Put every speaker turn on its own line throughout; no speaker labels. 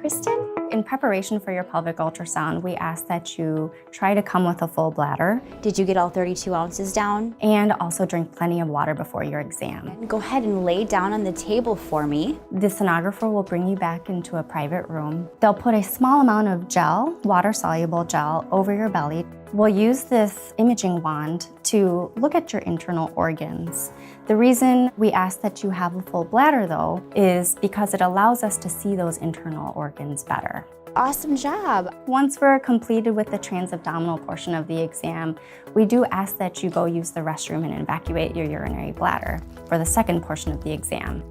Kristen.
In preparation for your pelvic ultrasound, we ask that you try to come with a full bladder.
Did you get all 32 ounces down?
And also drink plenty of water before your exam.
Go ahead and lay down on the table for me.
The sonographer will bring you back into a private room. They'll put a small amount of gel, water-soluble gel, over your belly. We'll use this imaging wand to look at your internal organs. The reason we ask that you have a full bladder, though, is because it allows us to see those internal organs better.
Awesome job.
Once we're completed with the transabdominal portion of the exam, we do ask that you go use the restroom and evacuate your urinary bladder for the second portion of the exam.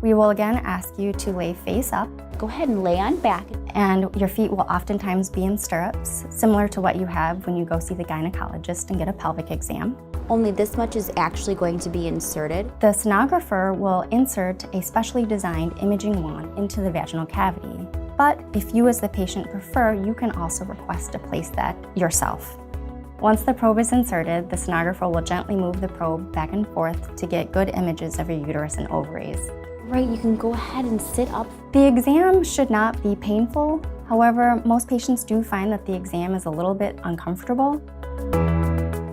We will again ask you to lay face up.
Go ahead and lay on back.
And your feet will oftentimes be in stirrups, similar to what you have when you go see the gynecologist and get a pelvic exam.
Only this much is actually going to be inserted.
The sonographer will insert a specially designed imaging wand into the vaginal cavity. But if you as the patient prefer, you can also request to place that yourself. Once the probe is inserted, the sonographer will gently move the probe back and forth to get good images of your uterus and ovaries.
Right, you can go ahead and sit up.
The exam should not be painful. However, most patients do find that the exam is a little bit uncomfortable.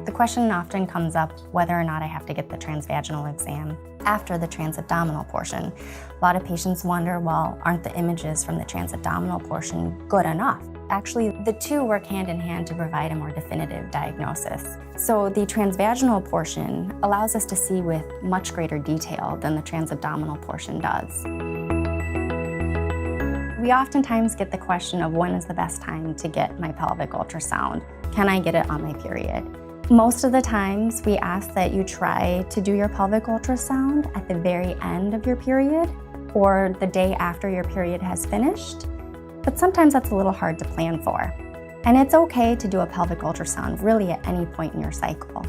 The question often comes up whether or not I have to get the transvaginal exam after the transabdominal portion. A lot of patients wonder, well, aren't the images from the transabdominal portion good enough? Actually, the two work hand in hand to provide a more definitive diagnosis. So the transvaginal portion allows us to see with much greater detail than the transabdominal portion does. We oftentimes get the question of when is the best time to get my pelvic ultrasound? Can I get it on my period? Most of the times we ask that you try to do your pelvic ultrasound at the very end of your period or the day after your period has finished. But sometimes that's a little hard to plan for. And it's okay to do a pelvic ultrasound really at any point in your cycle.